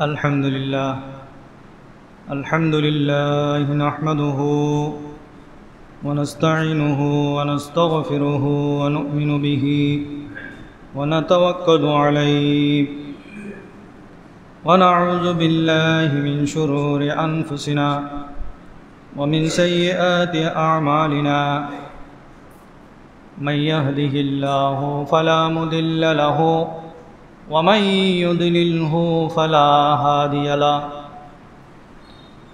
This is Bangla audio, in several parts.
الحمد لله نحمده ونستعينه ونستغفره ونؤمن به ونتوكل عليه ونعوذ بالله من شرور أنفسنا ومن سيئات أعمالنا من يهده الله فلا مضل له ومن يضلله فلا هادي له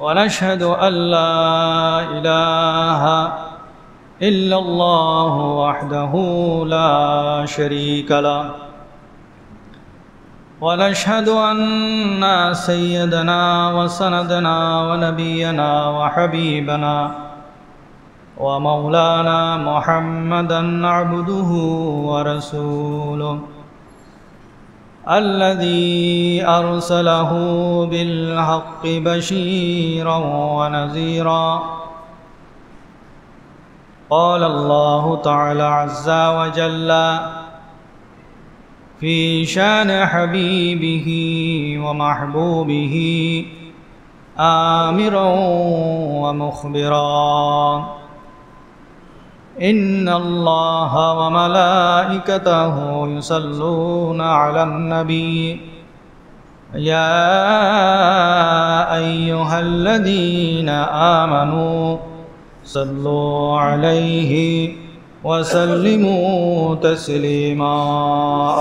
ونشهد أن لا إله إلا الله وحده لا شريك له ونشهد أن سيدنا وسندنا ونبينا وحبيبنا ومولانا محمدا عبده ورسوله الذي أرسله بالحق بشيرا ونذيرا قال الله تعالى عز وجل في شان حبيبه ومحبوبه آمرا ومخبرا إن الله وملائكته يصلون على النبي يا أيها الذين آمنوا صلوا عليه وسلموا تسليما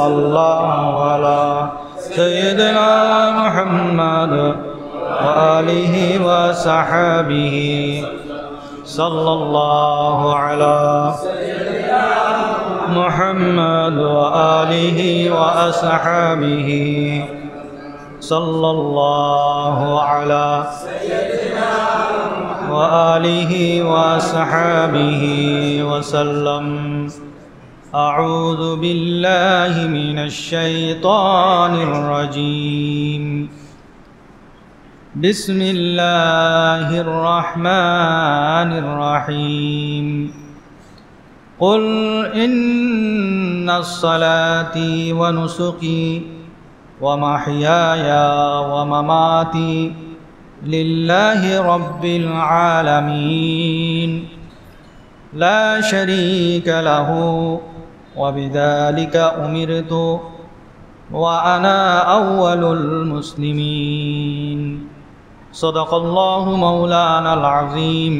اللهم على سيدنا محمد وآله وصحبه صلى الله على محمد وآله وأصحابه صلى الله على وآله وصحابه وسلم أعوذ بالله من الشيطان الرجيم بسم الله الرحمن الرحيم قل إن صلاتي ونسكي ومحياي ومماتي لله رب العالمين لا شريك له وبذلك أمرت وأنا أول المسلمين صدق الله مولانا العظيم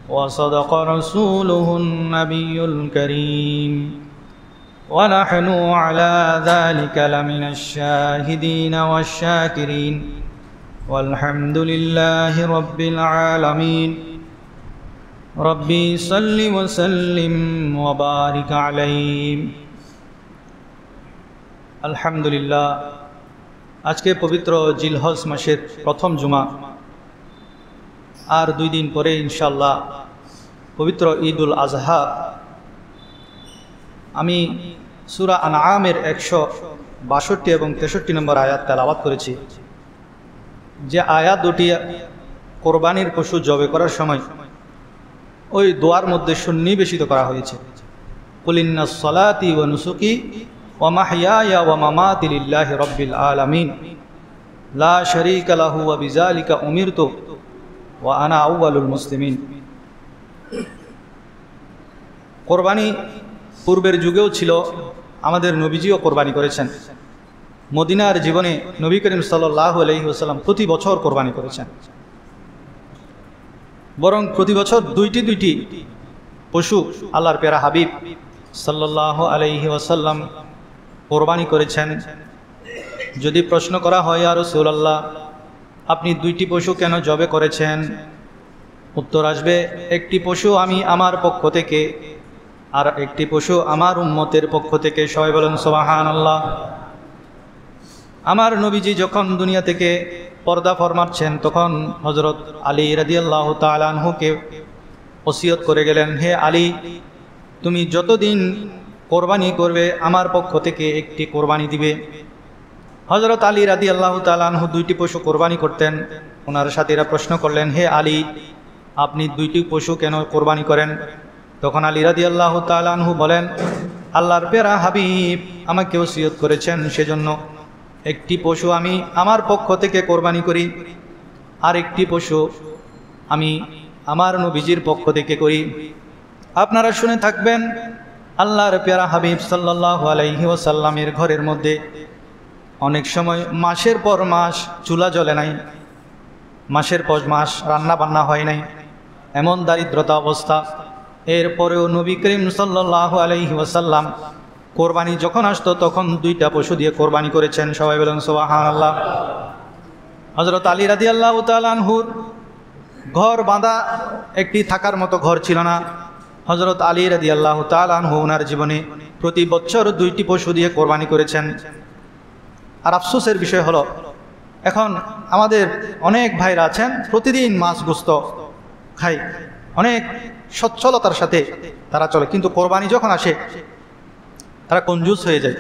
وصدق رسوله النبي الكريم ونحن على ذلك لمن الشاهدين والشاكرين والحمد لله رب العالمين ربي صل وسلم وبارك عليه আলহামদুলিল্লাহ। আজকে পবিত্র জিলহজ মাসের প্রথম জুমা, আর 2 দিন পরে ইনশাআল্লাহ পবিত্র ঈদুল আজহা। আমি সূরা আনআমের 162 এবং 63 নম্বর আয়াত তেলাওয়াত করেছি। যে আয়াত দুটি কোরবানির পশু জবে করার সময় ওই দোয়ার মধ্যে সন্নিবেশিত করা হয়েছে। কুল ইন্নাস সালাতি ওয়া নুসুকি ওয়া মাহইয়ায়া ওয়া মামাতি লিল্লাহি রাব্বিল আলামিন লা শারীকা লাহু ওয়া বিযালিকা উমিরতু ওয়া আনা আউয়ালুল মুসলিমিন। কোরবানি পূর্বের যুগেও ছিল, আমাদের নবীজিও কোরবানি করেছেন। মদিনার জীবনে নবী করিম সাল্লাল্লাহু আলাইহি ওয়াসাল্লাম প্রতি বছর কোরবানি করেছেন, বরং প্রতি বছর দুইটি পশু আল্লাহর প্যারা হাবিব সাল্লাল্লাহু আলাইহি ওয়াসাল্লাম কোরবানি করেছেন। যদি প্রশ্ন করা হয়, ইয়া রাসূলুল্লাহ, আপনি 2টি পশু কেন জবে করেছেন? উত্তর আসবে, একটি পশু আমি আমার পক্ষ থেকে, আর একটি পশু আমার উম্মতের পক্ষ থেকে। সবাই বলেন সুবহানাল্লাহ। আমার নবীজি যখন দুনিয়া থেকে পর্দা ফরমাচ্ছেন, তখন হযরত আলী রাদিয়াল্লাহু তাআলা আনহুকে ওসিয়ত করে গেলেন, হে আলী, তুমি যতদিন কোরবানি করবে আমার পক্ষ থেকে একটি কোরবানি দিবে। হযরত আলী রাদিয়াল্লাহু তাআলা আনহু 2টি পশু কোরবানি করতেন। ওনার সাথীরা প্রশ্ন করলেন, হে আলী, আপনি 2টি পশু কেন কোরবানি করেন? তখন আলী রাদিয়াল্লাহু তাআলা আনহু বলেন, আল্লাহর প্যারা হাবিব আমাকে ওসিয়ত করেছেন, সেজন্য একটি পশু আমি আমার পক্ষ থেকে কোরবানি করি, আর একটি পশু আমি আমার নবীজির পক্ষ থেকে করি। আপনারা শুনে থাকবেন, আল্লাহর প্যারা হাবিব সাল্লাল্লাহু আলাইহি ওয়াসাল্লামের ঘরের মধ্যে অনেক সময় মাসের পর মাস চুলা জ্বলে নাই, মাসের পর মাস রান্না বান্না হয় নাই, এমন দারিদ্রতা অবস্থা। এরপরেও নবী করিম সাল্লাল্লাহু আলাইহি ওয়াসাল্লাম কোরবানি যখন আসতো তখন দুইটা পশু দিয়ে কোরবানি করেছেন। সবাই বলেন সুবহানাল্লাহ। হযরত আলী রাদিয়াল্লাহু তাআলা আনহুর ঘর বাঁধা একটি থাকার মতো ঘর ছিল না। হযরত আলী রাদিয়াল্লাহু তাআলা আনহু ওনার জীবনে প্রতি বছর দুইটি পশু দিয়ে কোরবানি করেছেন। আর আফসোসের বিষয় হলো, এখন আমাদের অনেক ভাইরা আছেন প্রতিদিন মাছ গোস্ত খাই, অনেক সচ্ছলতার সাথে তারা চলে, কিন্তু কোরবানি যখন আসে তারা কঞ্জুস হয়ে যায়।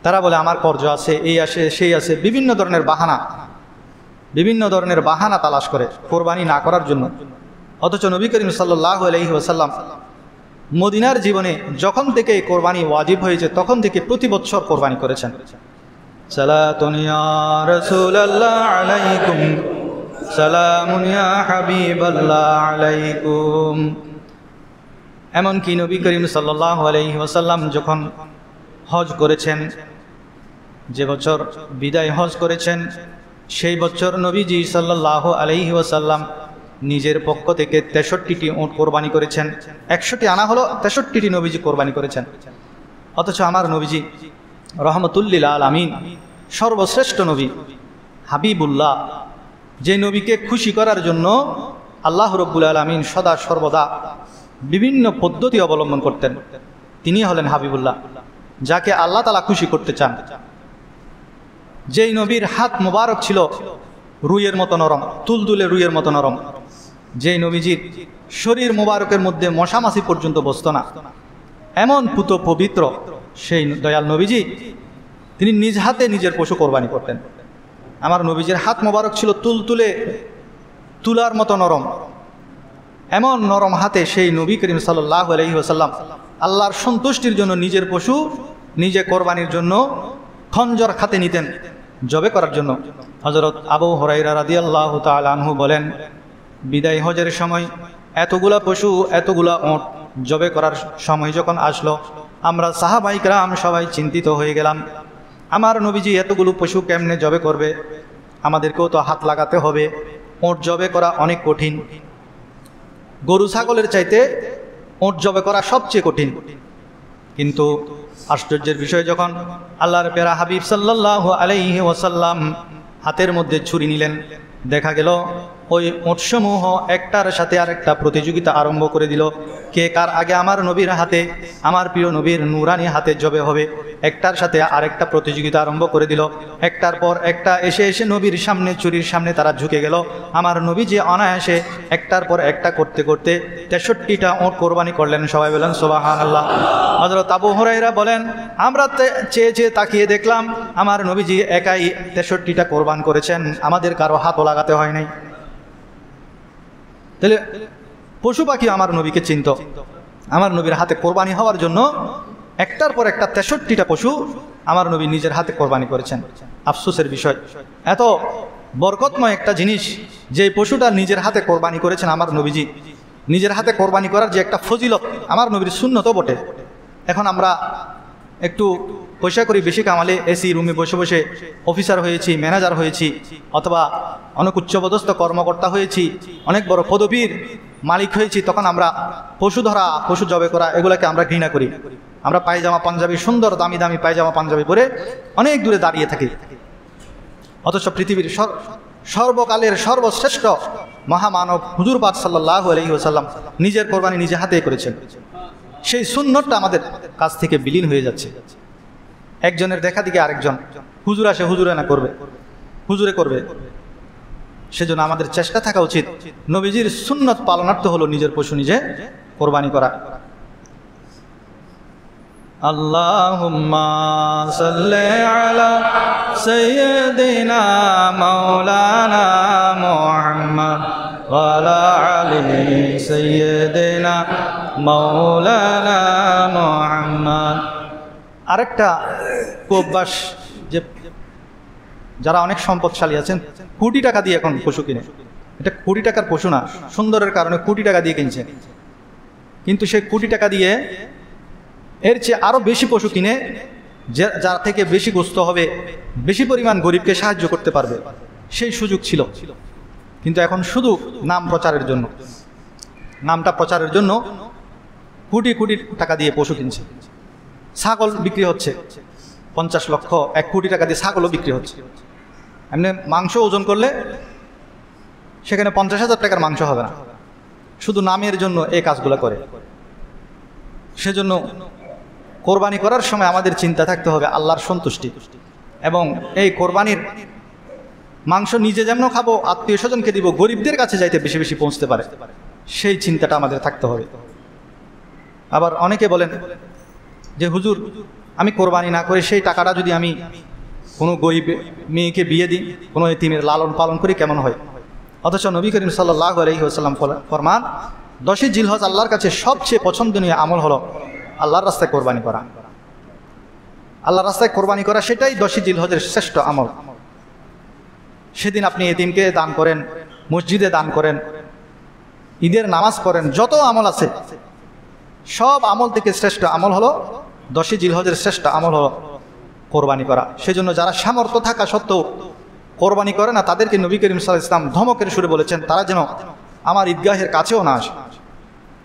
তারা বলে আমার কর্জ আছে, এই আসে সেই আছে, বিভিন্ন ধরনের বাহানা তালাশ করে কোরবানি না করার জন্য। অথচ নবী করিম সাল্লাল্লাহু আলাইহি ওয়াসাল্লাম মদিনার জীবনে যখন থেকে কোরবানি ওয়াজিব হয়েছে তখন থেকে প্রতি বছর কোরবানি করেছেন। সালাতুন ইয়া রাসূলুল্লাহ আলাইকুম, সালামুন ইয়া হাবিবাল্লাহ আলাইকুম। এমনকি নবী করিম সাল্লাল্লাহু আলাইহি ওয়াসাল্লাম যখন হজ করেছেন, যে বছর বিদায় হজ করেছেন, সেই বছর নবীজি সাল্লাল্লাহু আলাইহি ওয়াসাল্লাম নিজের পক্ষ থেকে 63টি উট কোরবানি করেছেন। 100টি আনা হলো, 63টি নবীজি কোরবানি করেছেন। অথচ আমার নবীজি রহমতুল্লিল আলামিন, সর্বশ্রেষ্ঠ নবী, হাবিবুল্লাহ, যে নবীকে খুশি করার জন্য আল্লাহ রব্বুল আলামিন সদা সর্বদা বিভিন্ন পদ্ধতি অবলম্বন করতেন, তিনি হলেন হাবিবুল্লাহ, যাকে আল্লাহ তাআলা খুশি করতে চান। যেই নবীর হাত মোবারক ছিল রুইয়ের মতো নরম, তুলতুলে রুইয়ের মতো নরম, যেই নবীজির শরীর মোবারকের মধ্যে মশামাছি পর্যন্ত বসত না, এমন পুত পবিত্র সেই দয়াল নবীজি তিনি নিজ হাতে নিজের পশু কোরবানি করতেন। আমার নবীজির হাত মোবারক ছিল তুলতুলে তুলার মতো নরম, এমন নরম হাতে সেই নবী করিম সাল্লাল্লাহু আলাইহি ওয়াসাল্লাম আল্লাহর সন্তুষ্টির জন্য নিজের পশু নিজে কোরবানির জন্য খঞ্জর খাতে নিতেন জবে করার জন্য। হযরত আবু হুরায়রা রাদিয়াল্লাহু তাআলা আনহু বলেন, বিদায় হজের সময় এতগুলা পশু এতগুলা উট জবে করার সময় যখন আসলো, আমরা সাহাবায়ে কেরাম সবাই চিন্তিত হয়ে গেলাম। আমার নবীজি এতগুলো পশু কেমনে জবে করবে? আমাদেরকেও তো হাত লাগাতে হবে, উট জবে করা অনেক কঠিন, গরু ছাগলের চাইতে উট জবে করা সবচেয়ে কঠিন। কিন্তু আশ্চর্যের বিষয়, যখন আল্লাহর প্যারা হাবিব সাল্লাল্লাহু আলাইহি ওয়াসাল্লাম হাতের মধ্যে ছুরি নিলেন, দেখা গেল ওই উটসমূহ একটার সাথে আরেকটা প্রতিযোগিতা আরম্ভ করে দিল, কে কার আগে আমার নবীর হাতে, আমার প্রিয় নবীর নুরানি হাতে জবে হবে। একটার সাথে আরেকটা প্রতিযোগিতা আরম্ভ করে দিল, একটার পর একটা এসে এসে নবীর সামনে, চুরির সামনে তারা ঝুঁকে গেল। আমার নবী যে অনায়াসে একটার পর একটা করতে করতে 63টা উট কোরবানি করলেন। সবাই বলেন সুবহানাল্লাহ। হযরত আবু হুরায়রা বলেন, আমরা চেয়ে চেয়ে তাকিয়ে দেখলাম আমার নবীজি একাই 63টা কোরবান করেছেন, আমাদের কারো হাতও লাগাতে হয় নাই। তাহলে পশু পাখি আমার নবীকে চিনত। আমার নবীর হাতে কোরবানি হওয়ার জন্য একটার পর একটা 63টা পশু আমার নবী নিজের হাতে কোরবানি করেছেন। আফসোসের বিষয়, এত বরকতময় একটা জিনিস, যে পশুটা নিজের হাতে কোরবানি করেছেন আমার নবীজি, নিজের হাতে কোরবানি করার যে একটা ফজিলত, আমার নবীর সুন্নতও বটে। এখন আমরা একটু পয়সা করি বেশি কামালে এসি রুমে বসে বসে অফিসার হয়েছি, ম্যানেজার হয়েছি, অথবা অনেক উচ্চপদস্থ কর্মকর্তা হয়েছি, অনেক বড় পদবীর মালিক হয়েছি, তখন আমরা পশু ধরা, পশু জবে করা, এগুলাকে আমরা ঘৃণা করি। আমরা পায়জামা পাঞ্জাবি, সুন্দর দামি দামি পায়জামা পাঞ্জাবি পরে অনেক দূরে দাঁড়িয়ে থাকি। অথচ পৃথিবীর সর্বকালের সর্বশ্রেষ্ঠ মহামানব হুজুর পাক সাল্লাল্লাহু আলাইহি ওয়াসাল্লাম নিজের কোরবানি নিজে হাতে করেছেন। সেই সুন্নতটা আমাদের কাছ থেকে বিলীন হয়ে যাচ্ছে। একজনের দেখা দিকে আরেকজন হুজুর আসে, হুজুরে না করবে, হুজুরে করবে। সেজন্য আমাদের চেষ্টা থাকা উচিত নবীজির সুন্নত পালনার্থ হলো নিজের পশু নিজে কোরবানি করা। আল্লাহুম্মা সাল্লি আলা সাইয়্যিদিনা মাওলানা মুহাম্মদ ওয়া আলা আলি সাইয়্যিদিনা মাওলানা মুহাম্মদ। আরেকটা অভ্যাস, যে যারা অনেক সম্পদশালী আছেন কোটি টাকা দিয়ে এখন পশু কিনে, এটা কোটি টাকার পশু না, সুন্দরের কারণে কোটি টাকা দিয়ে কিনছে, কিন্তু সে কোটি টাকা দিয়ে এর চেয়ে আরও বেশি পশু কিনে যার থেকে বেশি গোস্ত হবে, বেশি পরিমাণ গরিবকে সাহায্য করতে পারবে, সেই সুযোগ ছিল। কিন্তু এখন শুধু নাম প্রচারের জন্য, নামটা প্রচারের জন্য কোটি কোটি টাকা দিয়ে পশু কিনছে। ছাগল বিক্রি হচ্ছে 50 লক্ষ 1 কোটি টাকা দিয়ে ছাগলও বিক্রি হচ্ছে। এমনি মাংস ওজন করলে সেখানে 50,000 টাকার মাংস হবে না, শুধু নামের জন্য এই কাজগুলো করে। সেজন্য কোরবানি করার সময় আমাদের চিন্তা থাকতে হবে আল্লাহর সন্তুষ্টি, এবং এই কোরবানির মাংস নিজে যেমন খাবো, আত্মীয় স্বজনকে দিব, গরিবদের কাছে যাইতে বেশি বেশি পৌঁছতে পারে, সেই চিন্তাটা আমাদের থাকতে হবে। আবার অনেকে বলেন যে হুজুর আমি কোরবানি না করে সেই টাকাটা যদি আমি কোনো গরিব মেয়েকে বিয়ে দিই, কোনো এতিমের লালন পালন করি কেমন হয়? অথচ নবী করিম সাল্লাল্লাহু আলাইহি ওয়াসাল্লাম ফরমান 10ই জিলহজ আল্লাহর কাছে সবচেয়ে পছন্দনীয় আমল হলো আল্লাহর রাস্তায় কোরবানি করা। আল্লাহর রাস্তায় কোরবানি করা সেটাই 10ই জিলহজের শ্রেষ্ঠ আমল। সেদিন আপনি এতিমকে দান করেন, মসজিদে দান করেন, ঈদের নামাজ পড়েন, যত আমল আছে সব আমল থেকে শ্রেষ্ঠ আমল হলো 10ই জিলহজের শ্রেষ্ঠ আমল হলো কোরবানি করা। সেজন্য যারা সামর্থ্য থাকা সত্ত্বেও কোরবানি করে না, তাদেরকে নবী করিম সাল্লাল্লাহু আলাইহি ওয়াসাল্লাম ধমকের সুরে বলেছেন তারা যেন আমার ঈদগাহের কাছেও না আসে।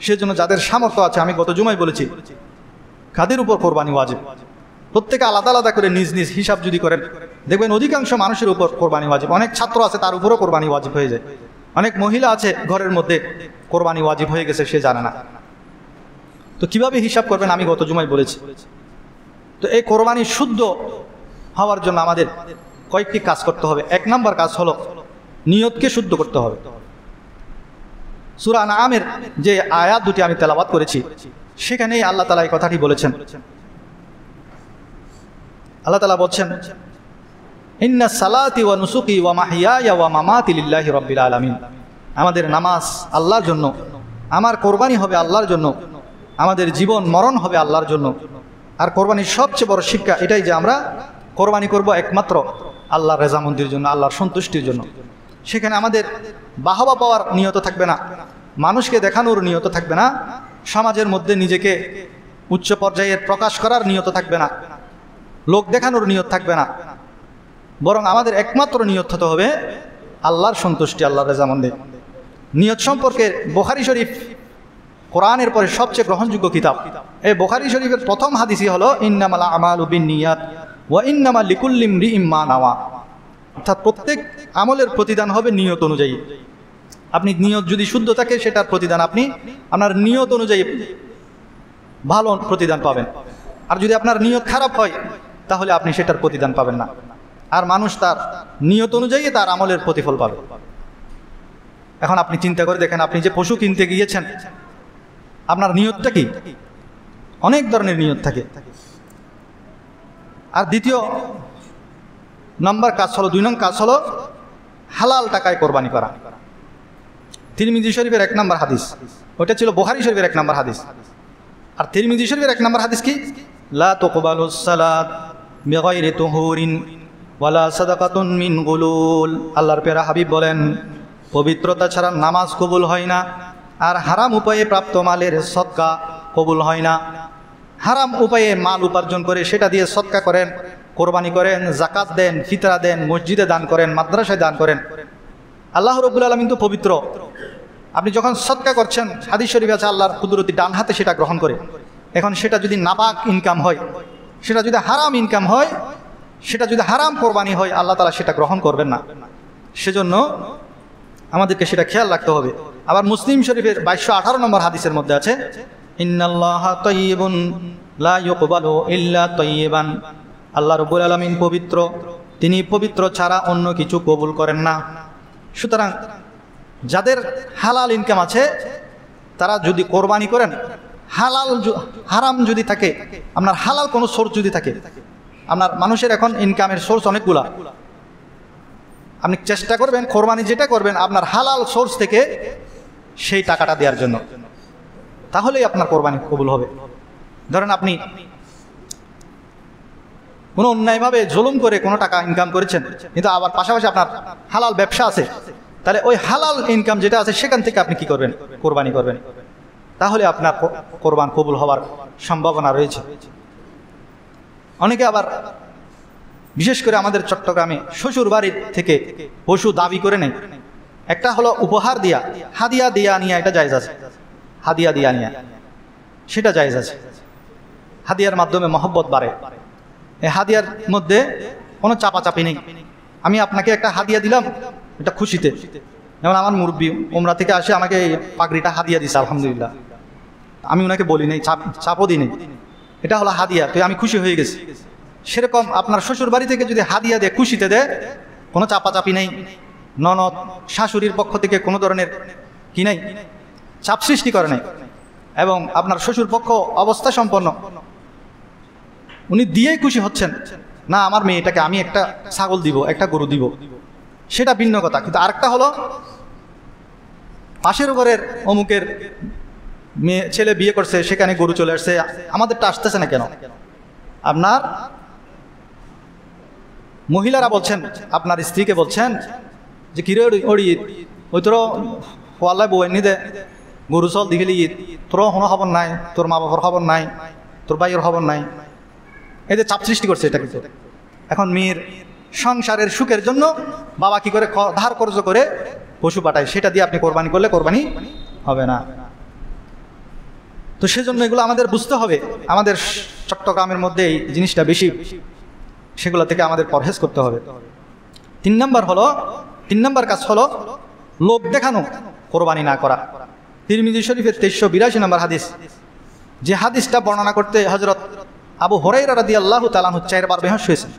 সেজন্য যাদের সামর্থ্য আছে, আমি গত জুমায় বলেছি কাদের উপর কোরবানি ওয়াজিব, প্রত্যেকে আলাদা আলাদা করে নিজ নিজ হিসাব যদি করেন দেখবেন অধিকাংশ মানুষের উপর কোরবানি ওয়াজিব। অনেক ছাত্র আছে তার উপরও কোরবানি ওয়াজিব হয়ে যায়, অনেক মহিলা আছে ঘরের মধ্যে কোরবানি ওয়াজিব হয়ে গেছে, সে জানে না। তো কিভাবে হিসাব করবেন আমি গত জুমায় বলেছি। তো এই কোরবানি শুদ্ধ হওয়ার জন্য আমাদের কয়েকটি কাজ করতে হবে। 1 নম্বর কাজ হলো নিয়তকে শুদ্ধ করতে হবে। সূরা আনআমের যে আয়াত দুটি আমি তেলাওয়াত করেছি সেখানেই আল্লাহ তাআলা এই কথাটি বলেছেন। আল্লাহ তাআলা বলছেন ইন্নাস সালাতি ওয়া নুসুকি ওয়া মাহইয়ায়া ওয়া মামাতি লিল্লাহি রাব্বিল আলামিন। আমাদের নামাজ আল্লাহর জন্য, আমার কোরবানি হবে আল্লাহর জন্য, আমাদের জীবন মরণ হবে আল্লাহর জন্য। আর কোরবানির সবচেয়ে বড় শিক্ষা এটাই যে আমরা কোরবানি করব একমাত্র আল্লাহর রেজামন্দির জন্য, আল্লাহর সন্তুষ্টির জন্য। সেখানে আমাদের বাহবা পাওয়ার নিয়ত থাকবে না, মানুষকে দেখানোর নিয়ত থাকবে না, সমাজের মধ্যে নিজেকে উচ্চ পর্যায়ের প্রকাশ করার নিয়ত থাকবে না, লোক দেখানোর নিয়ত থাকবে না, বরং আমাদের একমাত্র নিয়ত হতে হবে আল্লাহর সন্তুষ্টি, আল্লাহর রেজামন্দি। নিয়ত সম্পর্কে বুখারী শরীফ কোরআনের পরে সবচেয়ে গ্রহণযোগ্য কিতাব। এই বুখারী শরীফের প্রথম হাদিসই হলো ইন্নামাল আমালু বিন্নিয়াত ওয়া ইন্নামা লিকুল্লি ইমরিইম মা নাওয়া। অর্থাৎ প্রত্যেক আমলের প্রতিদান হবে নিয়ত অনুযায়ী। আপনি নিয়ত যদি শুদ্ধ থাকে সেটার প্রতিদান আপনি আপনার নিয়ত অনুযায়ী ভালো প্রতিদান পাবেন, আর যদি আপনার নিয়ত খারাপ হয় তাহলে আপনি সেটার প্রতিদান পাবেন না। আর মানুষ তার নিয়ত অনুযায়ী তার আমলের প্রতিফল পাবে। এখন আপনি চিন্তা করে দেখেন, আপনি যে পশু কিনতে গিয়েছেন আপনার নিয়তটা কি? অনেক ধরনের নিয়ত থাকে। আর দ্বিতীয় নম্বর কাজ হলো, 2 নং কাজ হলো হালাল টাকায় কোরবানি করা। তিরমিজি শরীফের 1 নম্বর হাদিস, ওটা ছিল বুখারী শরীফের 1 নম্বর হাদিস। আর তিরমিজি শরীফের 1 নম্বর হাদিস কি? লা তুকবালুস সালাত বিগাইরি তুহুরিন ওয়ালা সাদাকাতুন মিন গুলুল। আল্লাহর প্যারা হাবিব বলেন পবিত্রতা ছাড়া নামাজ কবুল হয় না, আর হারাম উপায়ে প্রাপ্ত মালের সদকা কবুল হয় না। হারাম উপায়ে মাল উপার্জন করে সেটা দিয়ে সদকা করেন, কোরবানি করেন, জাকাত দেন, ফিতরা দেন, মসজিদে দান করেন, মাদ্রাসায় দান করেন। আল্লাহ রাব্বুল আলামিন তো পবিত্র। আপনি যখন সদকা করছেন, হাদিস শরীফে আছে আল্লাহর কুদরতি ডান হাতে সেটা গ্রহণ করে। এখন সেটা যদি নাপাক ইনকাম হয়, সেটা যদি হারাম ইনকাম হয়, সেটা যদি হারাম কোরবানি হয়, আল্লাহ তাআলা সেটা গ্রহণ করবেন না। সেজন্য আমাদেরকে সেটা খেয়াল রাখতে হবে। আবার মুসলিম শরীফের 2218 নম্বর হাদিসের মধ্যে আছে ইন্নাল্লাহা তাইয়্যিবুন লা ইউকবালু ইল্লা তাইয়্যিবান। আল্লাহ রাব্বুল আলামিন পবিত্র, তিনি পবিত্র ছাড়া অন্য কিছু কবুল করেন না। সুতরাং যাদের হালাল ইনকাম আছে তারা যদি কোরবানি করেন, হারাম যদি থাকে, আপনার হালাল কোনো সোর্স যদি থাকে, আপনার মানুষের এখন ইনকামের সোর্স অনেকগুলা, আপনি চেষ্টা করবেন কোরবানি যেটা করবেন আপনার হালাল সোর্স থেকে সেই টাকাটা দেওয়ার জন্য, তাহলেই আপনার কোরবানি কবুল হবে। ধরেন আপনি কোনো অন্যায়ভাবে জুলুম করে কোনো টাকা ইনকাম করেছেন, কিন্তু আবার পাশাপাশি আপনার হালাল ব্যবসা আছে, তাহলে ওই হালাল ইনকাম যেটা আছে সেখান থেকে আপনি কি করবেন? কোরবানি করবেন। তাহলে আপনার কোরবান কবুল হওয়ার সম্ভাবনা রয়েছে। অনেকে আবার বিশেষ করে আমাদের চট্টগ্রামে শ্বশুর বাড়ির থেকে পশু দাবি করে নেয়। একটা হলো উপহার দিয়া, হাদিয়া দিয়া নিয়ে, এটা জায়েজ আছে। হাদিয়া দিয়া নিয়ে সেটা জায়েজ আছে। হাদিয়ার মাধ্যমে মহব্বত বাড়ে। এই হাদিয়ার মধ্যে কোনো চাপাচাপি নেই। আমি আপনাকে একটা হাদিয়া দিলাম, এটা খুশিতে। যেমন আমার মুরব্বী উমরা থেকে আসে, আমাকে এই পাগড়িটা হাদিয়া দিছে, আলহামদুলিল্লাহ। আমি ওনাকে বলি নেই, চাপও দিই নেই, এটা হলো হাদিয়া, তো আমি খুশি হয়ে গেছি। সেরকম আপনার শ্বশুর বাড়ি থেকে যদি হাদিয়া দেয়, খুশিতে দেয়, কোনো চাপাচাপি নেই, ননদ শাশুড়ির পক্ষ থেকে কোনো ধরনের কি নেই, চাপ সৃষ্টি করে নাই, এবং আপনার শ্বশুর পক্ষ অবস্থা সম্পন্ন, উনি দিয়েই খুশি হচ্ছেন। না, আমার মেয়েটাকে আমি একটা ছাগল দিব, একটা গরু দিব, সেটা ভিন্ন কথা। কিন্তু আরেকটা হলো পাশের ঘরের অমুকের মেয়ে ছেলে বিয়ে করছে, সেখানে গরু চলে আসছে, আমাদেরটা আসতেছে না কেন? আপনার মহিলারা বলছেন, আপনার স্ত্রীকে বলছেন যে কিরে ওই তোর ফোয়াল্লায় বউ এনে দে, গরু চল দিঘিলি, তোর কোনো খবর নাই, তোর মা বাবার খবর নাই, তোর ভাইয়ের খবর নাই। এই যে চাপ সৃষ্টি করছে এটা। কিন্তু এখন মেয়ের সংসারের সুখের জন্য বাবা কি করে ধার কর্জ করে পশু পাঠায়, সেটা দিয়ে আপনি কোরবানি করলে কোরবানি হবে না। তো সেজন্য এগুলো আমাদের বুঝতে হবে। আমাদের চট্টগ্রামের মধ্যে এই জিনিসটা বেশি, সেগুলো থেকে আমাদের পরহেজ করতে হবে। 3 নম্বর কাজ হলো লোক দেখানো, কোরবানি না করা। তিরমিজি শরীফের 2382 নম্বর হাদিস, যে হাদিসটা বর্ণনা করতে হযরত আবু হুরায়রা রাদিয়াল্লাহু তাআলা 4 বার বেহুশ হয়েছেন।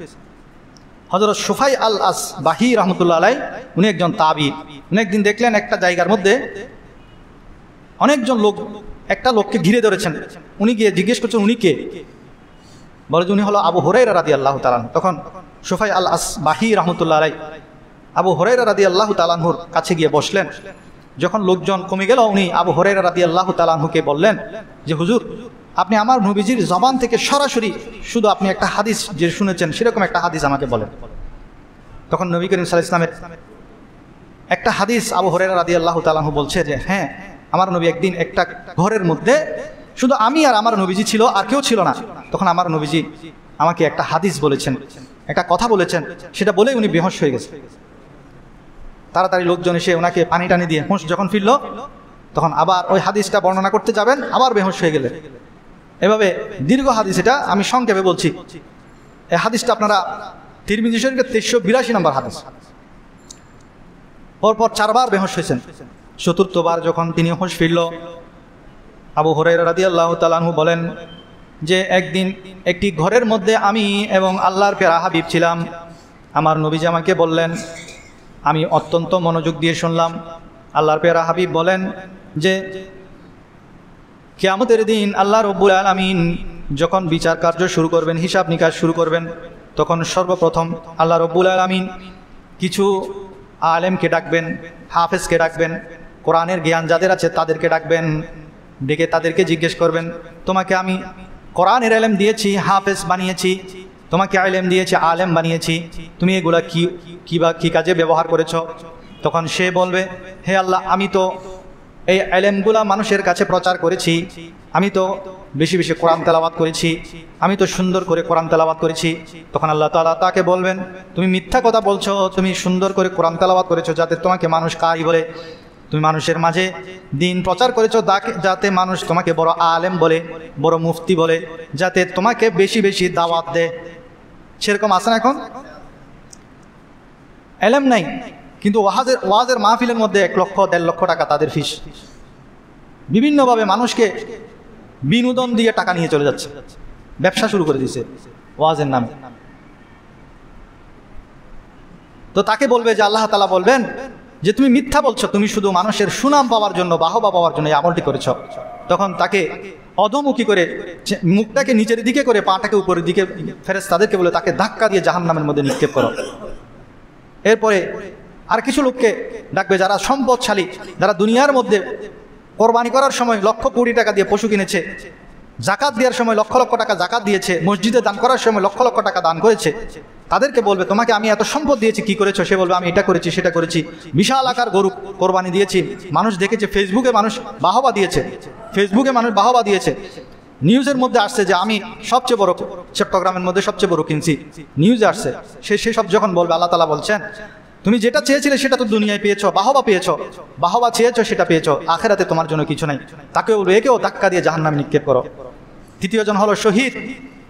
হযরত সুফাই আল আসবাহি রাহমাতুল্লাহ আলাইহি, উনি একজন তাবী। উনি একদিন দেখলেন একটা জায়গার মধ্যে অনেকজন লোক একটা লোককে ঘিরে ধরেছেন। উনি গিয়ে জিজ্ঞেস করছেন, উনি কে? বলে যে উনি হলো আবু হুরায়রা রাদিয়াল্লাহু তাআলা। তখন সুফাই আল আসবাহি রাহমাতুল্লাহ আলাইহি আবু হুরায়রা রাদিয়াল্লাহু তাআলার কাছে গিয়ে বসলেন। যখন লোকজন কমে গেল, উনি আবু হুরায়রা রাদিয়াল্লাহু তাআলাকে বললেন যে হুজুর, আপনি আমার নবীজির জবান থেকে সরাসরি শুধু আপনি একটা হাদিস যে শুনেছেন সেরকম একটা হাদিস আমাকে বলেন। তখন নবী করিম সাল্লাল্লাহু আলাইহি ওয়াসাল্লামের একটা হাদিস আবু হুরায়রা রাদিয়াল্লাহু তাআলা বলছে যে হ্যাঁ, আমার নবী একদিন একটা ঘরের মধ্যে শুধু আমি আর আমার নবীজি ছিল, আর কেউ ছিল না। তখন আমার নবীজি আমাকে একটা হাদিস বলেছেন, একটা কথা বলেছেন, সেটা বলেই উনি বেহুশ হয়ে গেছে। তাড়াতাড়ি লোকজন এসে ওনাকে পানি টানি দিয়ে হুঁশ যখন ফিরল, তখন আবার ওই হাদিসটা বর্ণনা করতে যাবেন, আবার বেহুশ হয়ে গেলেন। এভাবে দীর্ঘ হাদিস, এটা আমি সংক্ষেপে বলছি। এই হাদিসটা আপনারা তিরমিজি শরীফের 382 নম্বর হাদিস। পরপর 4 বার বেহুশ হয়েছেন। 4র্থবার যখন তিনি হুঁশ ফিরল, আবু হুরায়রা রাদিয়াল্লাহু তাআলা আনহু বলেন যে একদিন একটি ঘরের মধ্যে আমি এবং আল্লাহর প্যারা হাবিব ছিলাম। আমার নবীজি আমাকে বললেন, আমি অত্যন্ত মনোযোগ দিয়ে শুনলাম। আল্লাহর প্যারা হাবিব বলেন যে কিয়ামতের দিন আল্লাহ রব্বুল আলামিন যখন বিচার কার্য শুরু করবেন, হিসাব নিকাশ শুরু করবেন, তখন সর্বপ্রথম আল্লাহ রব্বুল আলামিন কিছু আলেমকে ডাকবেন, হাফেজকে ডাকবেন, কোরআনের জ্ঞান যাদের আছে তাদেরকে ডাকবেন। ডেকে তাদেরকে জিজ্ঞেস করবেন, তোমাকে আমি কোরআনের ইলম দিয়েছি, হাফেজ বানিয়েছি, তোমাকে ইলম দিয়েছি, আলেম বানিয়েছি, তুমি এগুলা কি কাজে ব্যবহার করেছ? তখন সে বলবে, হে আল্লাহ, আমি তো এই ইলমগুলা মানুষের কাছে প্রচার করেছি, আমি তো বেশি বেশি কোরআন তেলাওয়াত করেছি, আমি তো সুন্দর করে কোরআন তেলাওয়াত করেছি। তখন আল্লাহ তাআলা তাকে বলবেন, তুমি মিথ্যা কথা বলছো, তুমি সুন্দর করে কোরআন তেলাওয়াত করেছো যাতে তোমাকে মানুষ কারি বলে, তুমি মানুষের মাঝে দিন প্রচার করেছো যাতে মানুষ তোমাকে বড় আলেম বলে, বড় মুফতি বলে, যাতে তোমাকে বেশি বেশি দাওয়াত দেয়। সেরকম আছে না? এখন ইলম নাই, কিন্তু ওয়াজের মাহফিলের মধ্যে 1 লক্ষ 1.5 লক্ষ টাকা তাদের ফিস। বিভিন্নভাবে মানুষকে বিনোদন দিয়ে টাকা নিয়ে চলে যাচ্ছে, ব্যবসা শুরু করে দিয়েছে ওয়াজের নামে। তো তাকে বলবে যে আল্লাহ তাআলা বলবেন যে তুমি মিথ্যা বলছো, তুমি শুধু মানুষের সুনাম পাওয়ার জন্য, বাহবা পাওয়ার জন্য এই আমলটি করেছ। তখন তাকে অধমুখী করে, মুখটাকে নিচের দিকে করে, পাটাকে উপরের দিকে, ফেরেশতাদেরকে বলে তাকে ধাক্কা দিয়ে জাহান্নামের মধ্যে নিক্ষেপ করো। এরপরে আর কিছু লোককে ডাকবে যারা সম্পদশালী, যারা দুনিয়ার মধ্যে কোরবানি করার সময় লক্ষ কোটি টাকা দিয়ে পশু কিনেছে, জাকাত দেওয়ার সময় লক্ষ লক্ষ টাকা জাকাত দিয়েছে, মসজিদে দান করার সময় লক্ষ লক্ষ টাকা দান করেছে, তাদেরকে বলবে তোমাকে আমি এত সম্পদ দিয়েছি, কি করেছো? সে বলবে আমি এটা করেছি সেটা করেছি, বিশাল আকার গরু কোরবানি দিয়েছি, মানুষ দেখেছে, ফেসবুকে মানুষ বাহবা দিয়েছে, নিউজের মধ্যে আসছে যে আমি সবচেয়ে বড়, চট্টগ্রামের মধ্যে সবচেয়ে বড় কিনছি, নিউজে আসছে। সে সব যখন বলবে, আল্লাহ তাআলা বলছেন তুমি যেটা চেয়েছিলে সেটা তো দুনিয়ায় পেয়েছো, বাহবা চেয়েছো সেটা পেয়েছো, আখেরাতে তোমার জন্য কিছু নাই। তাকে বলবে একেও ধাক্কা দিয়ে জাহান্নামে নিক্ষেপ করো। তৃতীয় জন হলো শহীদ,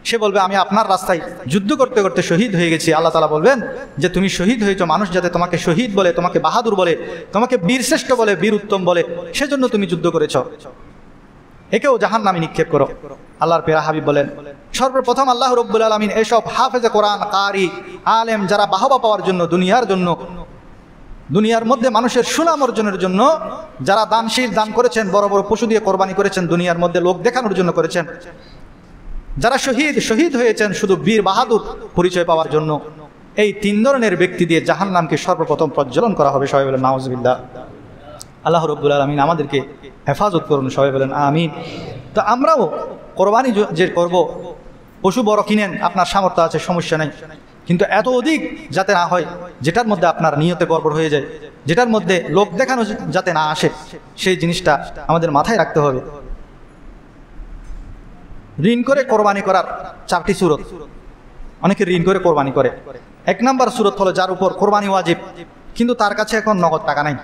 সে বলবে আমি আপনার রাস্তায় যুদ্ধ করতে করতে শহীদ হয়ে গেছি। আল্লাহ তাআলা বলবেন যে তুমি শহীদ হয়েছো, মানুষ যাতে তোমাকে শহীদ বলে, তোমাকে বাহাদুর বলে, তোমাকে বীরশ্রেষ্ঠ বলে, বীর উত্তম বলে, সেজন্য তুমি যুদ্ধ করেছো, একেও জাহান্নামে নিক্ষেপ করো। আল্লাহর প্রিয় হাবিব বলেন সর্বপ্রথম আল্লাহ রাব্বুল আলামিন এসব হাফেজে কোরআন, কারি, আলেম যারা বাহবা পাওয়ার জন্য, দুনিয়ার মধ্যে মানুষের সুনাম অর্জনের জন্য যারা দানশীল, দান করেছেন, বড় বড় পশু দিয়ে কোরবানি করেছেন, দুনিয়ার মধ্যে লোক দেখানোর জন্য করেছেন, যারা শহীদ হয়েছেন শুধু বীর বাহাদুর পরিচয় পাওয়ার জন্য, এই তিন ধরনের ব্যক্তি দিয়ে জাহান্নামকে সর্বপ্রথম প্রজ্বলন করা হবে। সবাই বলেন নাউজুবিল্লাহ। আল্লাহ রাব্বুল আলামিন আমাদেরকে হেফাজত করুন। সবাই বলেন আমিন। তো আমরাও কোরবানি যে করব, পশু বড় কিনেন, আপনার সামর্থ্য আছে, সমস্যা নেই, কিন্তু এত অধিক যাতে না হয় যেটার মধ্যে আপনার নিয়তে গড়বড় হয়ে যায়, যেটার মধ্যে লোক দেখানো যাতে না আসে, সেই জিনিসটা আমাদের মাথায় রাখতে হবে। ঋণ করে কোরবানি করার 4টি সূরত। অনেকে ঋণ করে কোরবানি করে। 1 নম্বর সূরত হলো যার উপর কোরবানি ওয়াজিব, কিন্তু তার কাছে এখন নগদ টাকা নাই,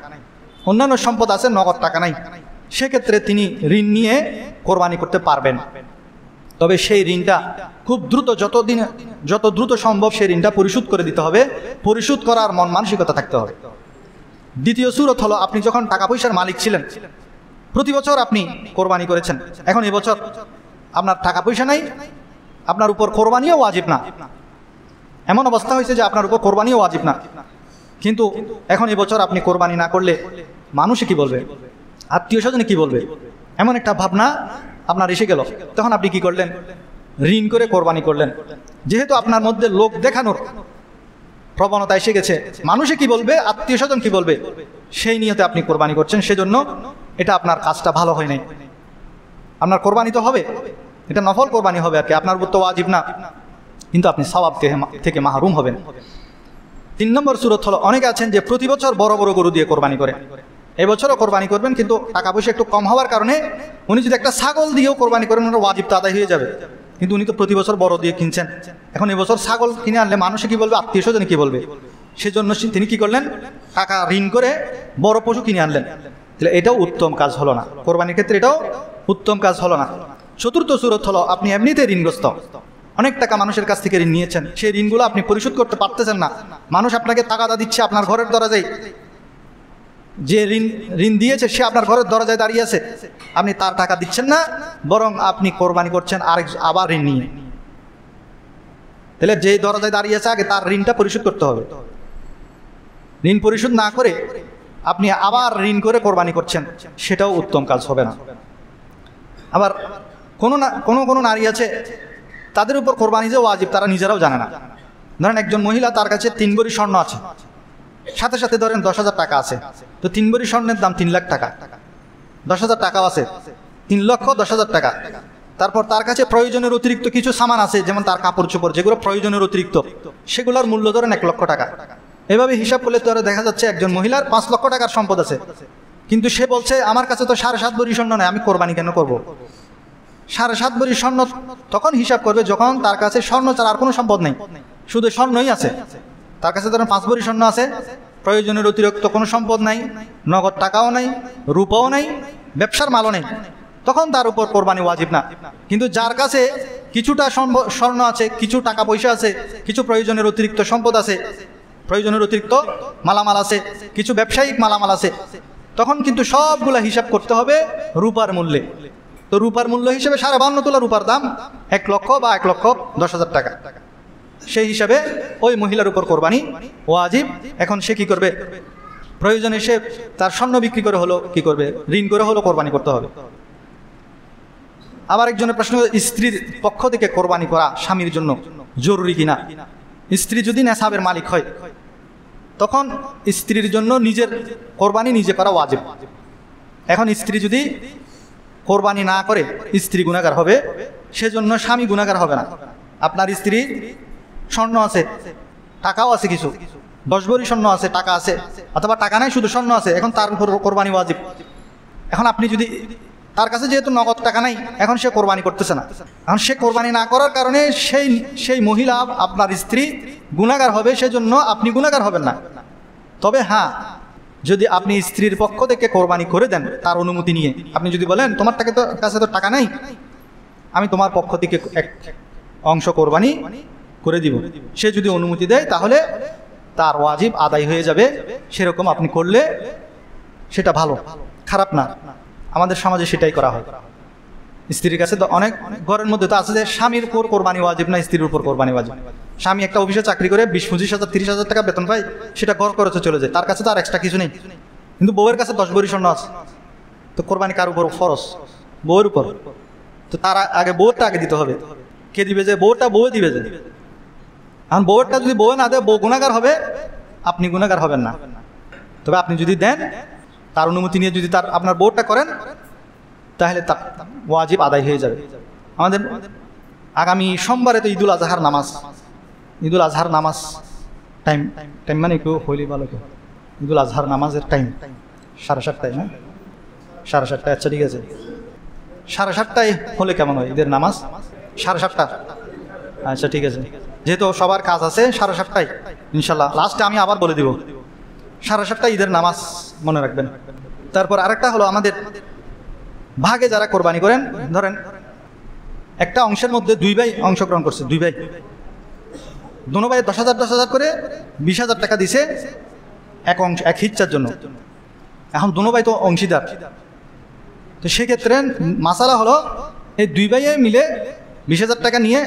অন্যান্য সম্পদ আছে, নগদ টাকা নাই, সেক্ষেত্রে তিনি ঋণ নিয়ে কোরবানি করতে পারবেন। তবে সেই ঋণটা খুব দ্রুত, যত দ্রুত সম্ভব সেই ঋণটা পরিশোধ করে দিতে হবে, পরিশোধ করার মন মানসিকতা থাকতে হবে। দ্বিতীয় সূরত হলো আপনি যখন টাকা পয়সার মালিক ছিলেন, প্রতি বছর আপনি কোরবানি করেছেন, এখন এবছর আপনার টাকা পয়সা নাই, আপনার উপর কোরবানিও ওয়াজিব না, এমন অবস্থা হয়েছে যে আপনার উপর কোরবানিও ওয়াজিব না, কিন্তু এখন এবছর আপনি কোরবানি না করলে মানুষে কি বলবে, আত্মীয় স্বজনে কি বলবে, এমন একটা ভাবনা আপনার এসে গেল। তখন আপনি কি করলেন? ঋণ করে কোরবানি করলেন। যেহেতু আপনার মধ্যে লোক দেখানোর প্রবণতা এসে গেছে, মানুষে কি বলবে, আত্মীয় স্বজন কি বলবে, সেই নিয়তে আপনি কোরবানি করছেন, সেজন্য এটা আপনার কাজটা ভালো হয় নাই। আপনার কোরবানি তো হবে, এটা নফল কোরবানি হবে আর কি, আপনার উপর তো ওয়াজিব না, কিন্তু আপনি সওয়াব থেকে মাহরুম হবেন। 3 নম্বর সূরত হলো অনেকে আছেন যে প্রতি বছর বড় বড় গরু দিয়ে কোরবানি করে, এবছরও কোরবানি করবেন, কিন্তু টাকা পয়সা একটু কম হওয়ার কারণে উনি যদি একটা ছাগল দিয়েও কোরবানি করেন, ওনার ওয়াজিব তো আদায় হয়ে যাবে, কিন্তু উনি তো প্রতি বছর বড় দিয়ে কিনছেন, এখন এবছর ছাগল কিনে আনলে মানুষে কি বলবে, আত্মীয় স্বজনে কি বলবে, সেজন্য তিনি কি করলেন, টাকা ঋণ করে বড় পশু কিনে আনলেন। তাহলে এটাও উত্তম কাজ হলো না, কোরবানির ক্ষেত্রে এটাও উত্তম কাজ হলো না। 4র্থ সূরত হলো আপনি এমনিতে ঋণগ্রস্ত, অনেক টাকা মানুষের কাছ থেকে ঋণ নিয়েছেন, সেই ঋণগুলো আপনি পরিশোধ করতে পারতেছেন না, মানুষ আপনাকে তাগাদা দিচ্ছে আপনার ঘরের দরজায়, যে ঋণ দিয়েছে সে আপনার ঘরের দরজায় দাঁড়িয়ে আছে, আপনি তার টাকা দিচ্ছেন না, বরং আপনি কোরবানি করছেন আবার ঋণ নিয়ে। তাহলে যে দরজায় দাঁড়িয়ে আছে আগে তার ঋণটা পরিশোধ করতে হবে, ঋণ পরিশোধ না করে আপনি আবার ঋণ করে কোরবানি করছেন, সেটাও উত্তম কাজ হবে না। আবার কোনো নারী আছে তাদের উপর কোরবানি যে ওয়াজিব তারা নিজেরাও জানে না। ধরেন একজন মহিলা, তার কাছে 3 ভরি স্বর্ণ আছে, সাথে সাথে ধরেন 10,000 টাকা আছে, তো 3 ভরি স্বর্ণের দাম 3 লাখ টাকা, 10,000 টাকাও আছে, 3,10,000 টাকা। তারপর তার কাছে প্রয়োজনের অতিরিক্ত কিছু সামান আছে, যেমন তার কাপড় চোপড়, যেগুলো প্রয়োজনের অতিরিক্ত, সেগুলোর মূল্য ধরেন 1 লক্ষ টাকা। এভাবে হিসাব করলে তো দেখা যাচ্ছে একজন মহিলার 5 লক্ষ টাকার সম্পদ আছে, কিন্তু সে বলছে আমার কাছে তো 7.5 ভরি স্বর্ণ নেই, আমি কোরবানি কেন করব? 7.5 ভরি স্বর্ণ তখন হিসাব করবে যখন তার কাছে স্বর্ণ ছাড়া আর কোনো সম্পদ নেই, শুধু স্বর্ণই আছে। তার কাছে ধরেন 5 ভরি স্বর্ণ আছে, প্রয়োজনের অতিরিক্ত কোনো সম্পদ নাই, নগদ টাকাও নাই, রূপাও নাই, ব্যবসার মালও নেই, তখন তার উপর কোরবানি ওয়াজিব না। কিন্তু যার কাছে কিছুটা স্বর্ণ আছে, কিছু টাকা পয়সা আছে, কিছু প্রয়োজনের অতিরিক্ত সম্পদ আছে, প্রয়োজনের অতিরিক্ত মালামাল আছে, কিছু ব্যবসায়িক মালামাল আছে, তখন কিন্তু সবগুলা হিসাব করতে হবে রূপার মূল্যে। তো রূপার মূল্য হিসেবে 52 তোলা রূপার দাম 1 লক্ষ বা 1,10,000 টাকা, সেই হিসাবে ওই মহিলার উপর কোরবানি ওয়াজিব। এখন সে কি করবে? প্রয়োজনে সে তার স্বর্ণ বিক্রি করে হলো কি করবে, ঋণ করে হলো কোরবানি করতে হবে। আবার একজনের প্রশ্ন, স্ত্রীর পক্ষ থেকে কোরবানি করা স্বামীর জন্য জরুরি কিনা? স্ত্রী যদি নেশাবের মালিক হয় তখন স্ত্রীর জন্য নিজের কোরবানি নিজে করা ওয়াজিব। এখন স্ত্রী যদি কোরবানি না করে স্ত্রী গুনাহগার হবে, সেজন্য স্বামী গুনাহগার হবে না। আপনার স্ত্রী স্বর্ণ আছে, টাকাও আছে, কিছু 10 ভরি স্বর্ণ আছে, টাকা আছে, অথবা টাকা নাই শুধু স্বর্ণ আছে, এখন তার উপর কোরবানি ওয়াজিব। এখন আপনি যদি তার কাছে যেহেতু নগদ টাকা নাই, এখন সে কোরবানি করতেছে না, এখন সে কোরবানি না করার কারণে সেই মহিলা আপনার স্ত্রী গুনাহগার হবে, সেজন্য আপনি গুনাহগার হবেন না। তবে হ্যাঁ, যদি আপনি স্ত্রীর পক্ষ থেকে কোরবানি করে দেন তার অনুমতি নিয়ে, আপনি যদি বলেন তোমার কাছে তো টাকা নাই, আমি তোমার পক্ষ থেকে এক অংশ কোরবানি করে দিব, সে যদি অনুমতি দেয় তাহলে তার ওয়াজিব আদায় হয়ে যাবে। সেরকম আপনি করলে সেটা ভালো, খারাপ না। আমাদের সমাজে সেটাই করা হয়। স্ত্রীর কাছে তো অনেক ঘরের মধ্যে তো আছে যে স্বামীর উপর কোরবানি ওয়াজিব না, স্ত্রীর উপর কোরবানি ওয়াজিব। স্বামী একটা অফিসে চাকরি করে 20-25,000 30,000 টাকা বেতন পায়, সেটা ঘর খরচে চলে যায়, তার কাছে তো আর এক্সট্রা কিছু নেই। কিন্তু বউয়ের কাছে 10 ভরি স্বর্ণ আছে, তো কোরবানি কার উপর ফরজ? বউয়ের উপর। তো তার আগে বউটা আগে দিতে হবে। কে দিবে? যে বউটা, বউ দিবে। যে এখন বউটা যদি বউ না দেয়, বউ গুনাহগার হবে, আপনি গুনাহগার হবেন না। তবে আপনি যদি দেন, তার অনুমতি নিয়ে যদি আপনার বউটা করেন, তাহলে তার ওয়াজিব আদায় হয়ে যাবে। আমাদের আগামী সোমবারে তো ঈদুল আজহার নামাজ। ঈদুল আজহার নামাজ টাইম মানে একটু হইলে ভালো। ঈদুল আজহার নামাজের টাইম 7:30, না 7:30? আচ্ছা ঠিক আছে, 7:30 হলে কেমন হয় ঈদের নামাজ? 7:30? আচ্ছা ঠিক আছে, যেহেতু সবার কাজ আছে 7:30 ইনশাল্লাহ। লাস্টে আমি আবার বলে দিব 7:30 ঈদের নামাজ, মনে রাখবেন। তারপর আরেকটা হলো, আমাদের ভাগে যারা কোরবানি করেন, ধরেন একটা অংশের মধ্যে 2 ভাই অংশগ্রহণ করছে, 2 ভাই, দোনো ভাই 10,000 করে 20,000 টাকা দিছে এক হিচ্ছার জন্য। এখন দোনো ভাই তো অংশীদার, তো সেক্ষেত্রে মাসালা হলো এই 2 ভাইয়ে মিলে 20,000 টাকা নিয়ে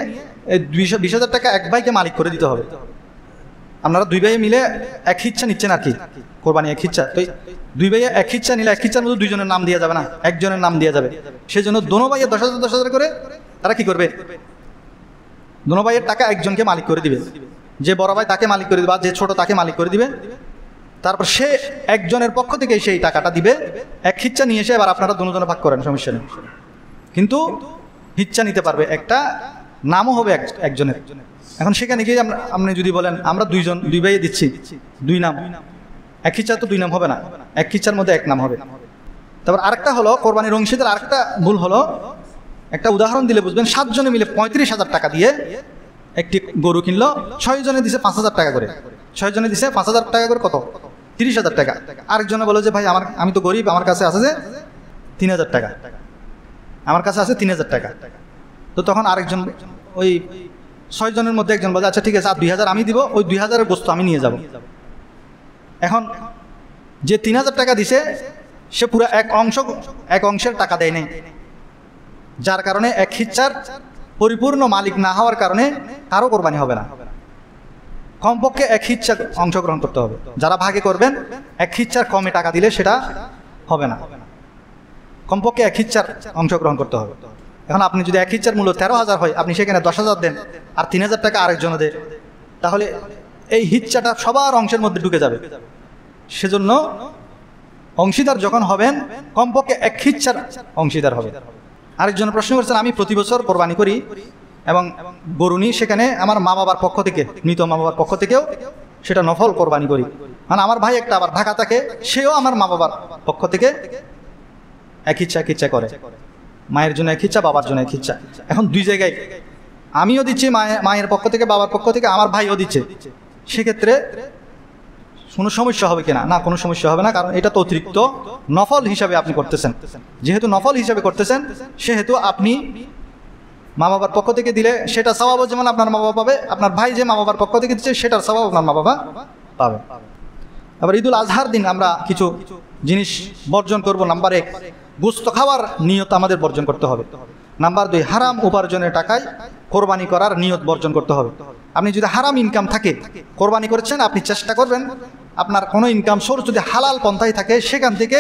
এই 20,000 টাকা এক ভাইকে মালিক করে দিতে হবে। আপনারা 2 ভাইয়ে মিলে এক হিচ্ছা নিচ্ছেন আর কি, কোরবানি এক হিচ্ছা। তো 2 ভাইয়ে এক হিচ্ছা নিলে এক হিচ্ছার মধ্যে 2 জনের নাম দেওয়া যাবে না, একজনের নাম দেওয়া যাবে। সেজন্য দোনো ভাইয়ে 10,000 করে তারা কি করবে? দোনো ভাইয়ের টাকা একজনকে মালিক করে দিবে, যে বড় ভাই তাকে মালিক করে দিবে, আর যে ছোট তাকে মালিক করে দিবে। তারপর সে একজনের পক্ষ থেকে সেই টাকাটা দিবে, এক হিচ্ছা নিয়ে এসে এবার আপনারা দুজনে ভাগ করেন, সমস্যা নেই। কিন্তু হিচ্ছা নিতে পারবে, একটা নামও হবে একজনের। এখন সেখানে গিয়ে আপনি যদি বলেন আমরা 2 ভাইয়ে দিচ্ছি 2 নাম, এক হিচ্ছা তো 2 নাম হবে না, এক হিচ্ছার মধ্যে এক নাম হবে। তারপর আরেকটা হলো কোরবানির অংশীদার, আরেকটা ভুল হলো, একটা উদাহরণ দিলে বুঝবেন। 7 জনে মিলে 35,000 টাকা দিয়ে একটি গরু কিনলো, 6 জনে দিছে 5,000 টাকা করে। 6 জনে দিছে 5,000 টাকা করে, কত? 30,000 টাকা। আরেকজনে বলে যে ভাই আমি তো গরিব, আমার কাছে আছে যে 3,000 টাকা, আমার কাছে আছে 3,000 টাকা। তো তখন আরেকজন, ওই 6 জনের মধ্যে একজন বলে আচ্ছা ঠিক আছে, আর 2,000 আমি দিব, ওই 2,000-এর বস্তু আমি নিয়ে যাব। এখন যে 3,000 টাকা দিছে সে পুরো এক অংশের টাকা দেয় নাই, যার কারণে এক হিচ্ছার পরিপূর্ণ মালিক না হওয়ার কারণে কারো কোরবানি হবে না। কমপক্ষে এক হিচ্ছা অংশগ্রহণ করতে হবে। যারা ভাগে করবেন, এক হিচ্ছার কমে টাকা দিলে সেটা হবে না, কমপক্ষে এক হিচ্ছার অংশগ্রহণ করতে হবে। এখন আপনি যদি এক হিচ্ছার মূল্য 13,000 হয়, আপনি সেখানে 10,000 দেন আর 3,000 টাকা আরেকজনে দেন, তাহলে এই হিচ্ছাটা সবার অংশের মধ্যে ঢুকে যাবে। সেজন্য অংশীদার যখন হবেন, কমপক্ষে এক হিচ্ছার অংশীদার হবে। আরেকজন প্রশ্ন করছেন, আমি প্রতি বছর কোরবানি করি এবং গরু নিই, সেখানে আমার মা বাবার পক্ষ থেকে, মৃত মা বাবার পক্ষ থেকেও সেটা নফল কোরবানি করি। মানে আমার ভাই একটা আবার ঢাকা থাকে, সেও আমার মা বাবার পক্ষ থেকে এক ইচ্ছা করে, মায়ের জন্য এক ইচ্ছা, বাবার জন্য এক ইচ্ছা। এখন 2 জায়গায় আমিও দিচ্ছি, মায়ের পক্ষ থেকে, বাবার পক্ষ থেকে, আমার ভাইও দিচ্ছে, সেক্ষেত্রে কোনো সমস্যা হবে কিনা? না, কোনো সমস্যা হবে না, কারণ এটা তো অতিরিক্ত নফল হিসাবে আপনি করতেছেন। যেহেতু নফল হিসাবে করতেছেন, সেহেতু আপনি মা বাবার পক্ষ থেকে দিলে সেটা সওয়াবও যেমন আপনার মা বাবা পাবে, আপনার ভাই যে মা বাবার পক্ষ থেকে দিচ্ছে সেটার সওয়াব আপনার মা বাবা পাবে। আবার ঈদুল আজহার দিন আমরা কিছু জিনিস বর্জন করব। নাম্বার 1, গোশত খাওয়ার নিয়ত আমাদের বর্জন করতে হবে। নাম্বার 2, হারাম উপার্জনের টাকায় কোরবানি করার নিয়ত বর্জন করতে হবে। আপনি যদি হারাম ইনকাম থাকে, কোরবানি করেছেন, আপনি চেষ্টা করবেন আপনার কোনো ইনকাম সোর্স যদি হালাল পন্থায় থাকে সেখান থেকে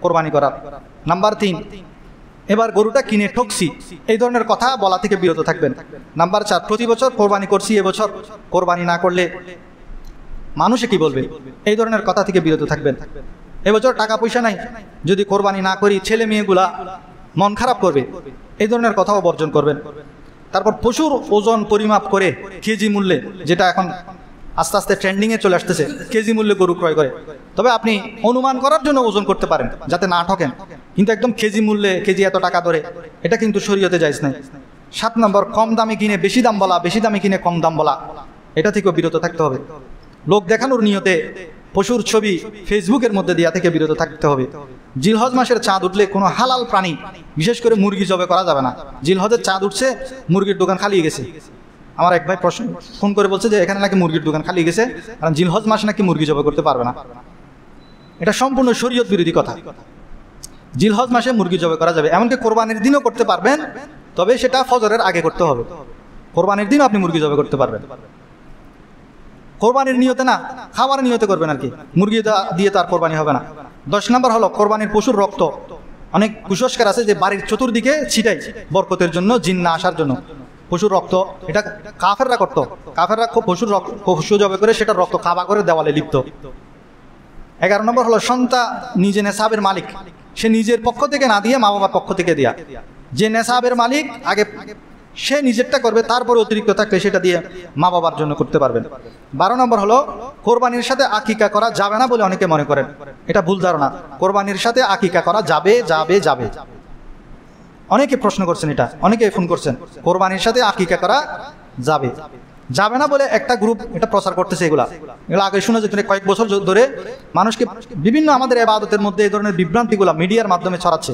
কোরবানি করার। নাম্বার 3, এবার গরুটা কিনে ঠকছি, এই ধরনের কথা বলা থেকে বিরত থাকবেন। নাম্বার 4, প্রতি বছর কোরবানি করছি, এবছর কোরবানি না করলে মানুষে কি বলবে, এই ধরনের কথা থেকে বিরত থাকবেন। এবছর টাকা পয়সা নাই, যদি কোরবানি না করি ছেলে মেয়েগুলা মন খারাপ করবে, এই ধরনের কথাও বর্জন করবেন। তারপর পশুর ওজন পরিমাপ করে কেজি মূল্যে, যেটা এখন আস্তে আস্তে ট্রেন্ডিংয়ে চলে আসতেছে, কেজি মূল্যে গরু ক্রয় করে। তবে আপনি অনুমান করার জন্য ওজন করতে পারেন যাতে না ঠকেন, কিন্তু একদম কেজি মূল্যে কেজি এত টাকা ধরে এটা কিন্তু শরীয়তে জায়েজ নাই। 7 নম্বর, কম দামে কিনে বেশি দাম বলা, বেশি দামে কিনে কম দাম বলা, এটা থেকেও বিরত থাকতে হবে। লোক দেখানোর নিয়তে পশুর ছবি ফেসবুকের মধ্যে দেওয়া থেকে বিরত থাকতে হবে। জিলহজ মাসের চাঁদ উঠলে কোনো হালাল প্রাণী, বিশেষ করে মুরগি জবে করা যাবে না। জিলহজের চাঁদ উঠছে, মুরগির দোকান খালি গেছে। আমার এক ভাই ফোন করে বলছে যে এখানে নাকি মুরগির দোকান খালি গেছে, কারণ জিলহজ মাসে নাকি মুরগি জবে করতে পারবে না। এটা সম্পূর্ণ শরীয়ত বিরোধী কথা। জিলহজ মাসে মুরগি জবে করা যাবে, এমনকি কোরবানির দিনও করতে পারবেন, তবে সেটা ফজরের আগে করতে হবে। কোরবানির দিনও আপনি মুরগি জবে করতে পারবেন, কোরবানির নিয়তে না, খাবার নিয়তে করবেন আর কি। মুরগি দিয়ে তো আর কোরবানি হবে না। 10 নম্বর হলো কোরবানির পশুর রক্ত। অনেক কুসংস্কার আছে যে বাড়ির চতুর্দিকে ছিটাই বরকতের জন্য, জিন না আসার জন্য। পশুর রক্ত এটা কাফেররা করতো। কাফেররা পশু জবে করে সেটা রক্ত খাবা করে দেওয়ালে লিপ্ত। 11 নম্বর হলো সন্তান নিজে নেশাবের মালিক, সে নিজের পক্ষ থেকে না দিয়ে মা বাবার পক্ষ থেকে দেয়া। যে নেশাবের মালিক আগে সে নিজেরটা করবে, তারপরে অতিরিক্ত থাকলে সেটা দিয়ে মা বাবার জন্য করতে পারবেন। 12 নম্বর হলো কোরবানির সাথে আকিকা করা যাবে না বলে অনেকে মনে করেন, এটা ভুল ধারণা। কোরবানির সাথে আকিকা করা যাবে যাবে যাবে। অনেকে প্রশ্ন করছেন, এটা অনেকে ফোন করছেন, কোরবানির সাথে আকিকা করা যাবে যাবে না বলে একটা গ্রুপ এটা প্রচার করতেছে। এগুলো আগে শুনে যেত, কয়েক বছর ধরে মানুষকে বিভিন্ন আমাদের ইবাদতের মধ্যে এই ধরনের বিভ্রান্তিগুলো মিডিয়ার মাধ্যমে ছড়াচ্ছে,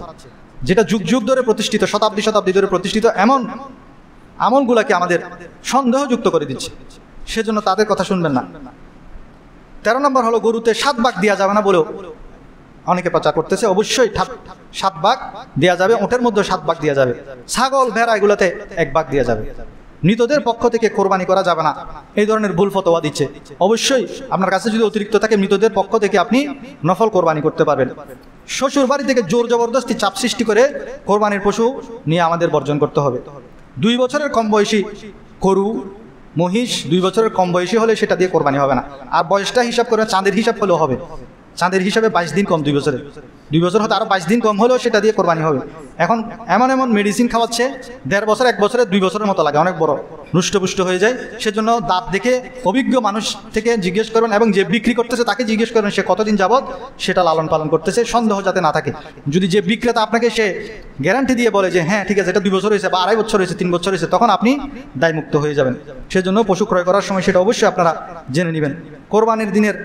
যেটা যুগ যুগ ধরে প্রতিষ্ঠিত, শতাব্দী শতাব্দী ধরে প্রতিষ্ঠিত এমন আমলগুলাকে আমাদের সন্দেহযুক্ত করে দিচ্ছে। সেজন্য তাদের কথা শুনবেন না। 13 নম্বর হলো গরুতে 7 ভাগ দেওয়া যাবে না বলেও অনেকে প্রচার করতেছে। অবশ্যই 7 ভাগ দেওয়া যাবে, ওটের মধ্যে 7 ভাগ দেওয়া যাবে। ছাগল ভেড়া এগুলোতে 1 ভাগ দেওয়া যাবে। মৃতদের পক্ষ থেকে কোরবানি করা যাবে না, এই ধরনের ভুল ফতোয়া দিচ্ছে। অবশ্যই আপনার কাছে যদি অতিরিক্ত থাকে, মৃতদের পক্ষ থেকে আপনি নফল কোরবানি করতে পারবেন। শ্বশুর বাড়ি থেকে জোর জবরদস্তি চাপ সৃষ্টি করে কোরবানির পশু নিয়ে আমাদের বর্জন করতে হবে। 2 বছরের কম বয়সী গরু, মহিষ 2 বছরের কম বয়সী হলে সেটা দিয়ে কোরবানি হবে না। আর বয়সটা হিসাব করে চাঁদের হিসাব হলেও হবে। চাঁদের হিসাবে 22 দিন কম, 2 বছরের। 2 বছর হতে আরও 22 দিন কম হলেও সেটা দিয়ে কোরবানি হবে। এখন এমন এমন মেডিসিন খাওয়াচ্ছে, 1.5 বছর 1 বছরে 2 বছরের মতো লাগে, অনেক বড় রুষ্টপুষ্ট হয়ে যায়। সেজন্য দাঁত দেখে অভিজ্ঞ মানুষ থেকে জিজ্ঞেস করবেন, এবং যে বিক্রি করতেছে তাকে জিজ্ঞেস করবেন সে কতদিন যাবৎ সেটা লালন পালন করতেছে, সন্দেহ যাতে না থাকে। যদি যে বিক্রেতা আপনাকে সে গ্যারান্টি দিয়ে বলে যে হ্যাঁ ঠিক আছে এটা 2 বছর হয়েছে বা 2.5 বছর হয়েছে, 3 বছর হয়েছে, তখন আপনি দায়মুক্ত হয়ে যাবেন। সেজন্য পশু ক্রয় করার সময় সেটা অবশ্যই আপনারা জেনে নেবেন। কোরবানির দিনের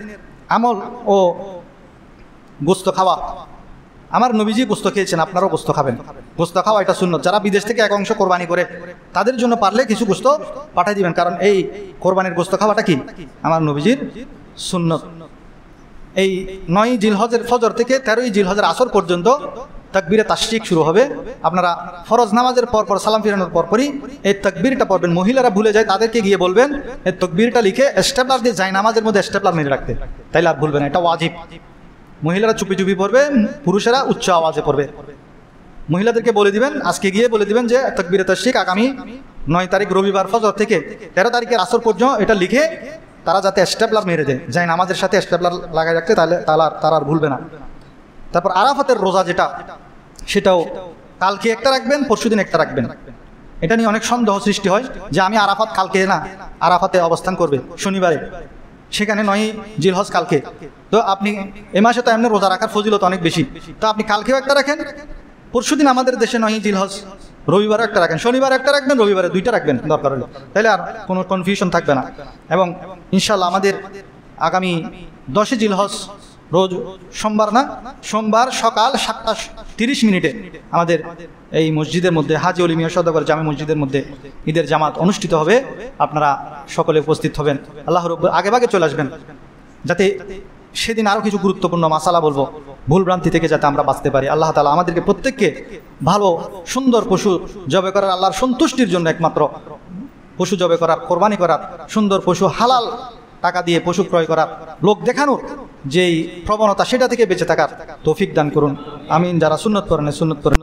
আমল ও গোস্ত খাওয়া, আমার নবীজি গোস্ত খেয়েছেন, আপনারাও গোস্ত খাবেন। গোস্ত খাওয়া এটা সুন্নত। যারা বিদেশ থেকে এক অংশ কোরবানি করে তাদের জন্য পারলে কিছু গোস্ত পাঠিয়ে দিবেন, কারণ এই কোরবানির গোস্ত খাওয়াটা কি আমার নবীজির সুন্নত। এই 9 জিলহজের ফজর থেকে 13 জিলহজের আসর পর্যন্ত তাকবীরে তাশরিক শুরু হবে। আপনারা ফরজ নামাজের পর সালাম ফিরানোর পরপরই এই তাকবীরটা পড়বেন। মহিলারা ভুলে যায়, তাদেরকে গিয়ে বলবেন এই তাকবীরটা লিখে স্টেপলার দিয়ে যায় নামাজের মধ্যে স্টেপলার মেরে রাখতে, তাইলে আর ভুলবেন। এটা ওয়াজিব। মহিলারা চুপি চুপি পড়বে, পুরুষেরা উচ্চ আওয়াজে পড়বে। মহিলাদেরকে বলে দিবেন, আজকে গিয়ে বলে দিবেন যে তাকবীরে তাশরিক আগামী 9 তারিখ রবিবার ফজর থেকে 13 তারিখের আসর পর্যন্ত এটা লিখে তারা যাতে স্টেপলার মেরে দেয়, যায় নামাজের সাথে স্টেপলার লাগাই রাখতে, তাহলে তারা আর ভুলবে না। তারপর আরাফাতের রোজা যেটা, সেটাও কালকে একটা রাখবেন, পরশুদিন একটা রাখবেন। এটা নিয়ে অনেক সন্দেহ সৃষ্টি হয় যে আমি আরাফাত কালকে না, আরাফাতে অবস্থান করবে শনিবারে, সেখানে 9 জিলহজ কালকে। তো আপনি এ মাসে তো এমনি রোজা রাখার ফজিলত অনেক বেশি, তো আপনি কালকেও একটা রাখেন, পরশুদিন আমাদের দেশে 9 জিলহজ রবিবারও একটা রাখেন, শনিবার একটা রাখবেন, রবিবারে 2টা রাখবেন দরকার হলে, তাহলে আর কোনো কনফিউশন থাকবে না। এবং ইনশাল্লাহ আমাদের আগামী 10 জিলহজ রোজ সোমবার না, সোমবার সকাল 7:30 আমাদের এই মসজিদের মধ্যে, হাজি অলি মিয়া সওদাগর জামে মসজিদের মধ্যে ঈদের জামাত অনুষ্ঠিত হবে। আপনারা সকলে উপস্থিত হবেন। আল্লাহ রাব্বুল আগে ভাগে চলে আসবেন, যাতে সেদিন আরও কিছু গুরুত্বপূর্ণ মাসালা বলবো, ভুলভ্রান্তি থেকে যাতে আমরা বাঁচতে পারি। আল্লাহ তাআলা আমাদেরকে প্রত্যেককে ভালো সুন্দর পশু জবে করার, আল্লাহর সন্তুষ্টির জন্য একমাত্র পশু জবে করার, কোরবানি করার, সুন্দর পশু হালাল টাকা দিয়ে পশু ক্রয় করার, লোক দেখানোর যেই প্রবণতা সেটা থেকে বেঁচে থাকার তৌফিক দান করুন। আমিন। যারা সুন্নত করেন সুন্নত করেন।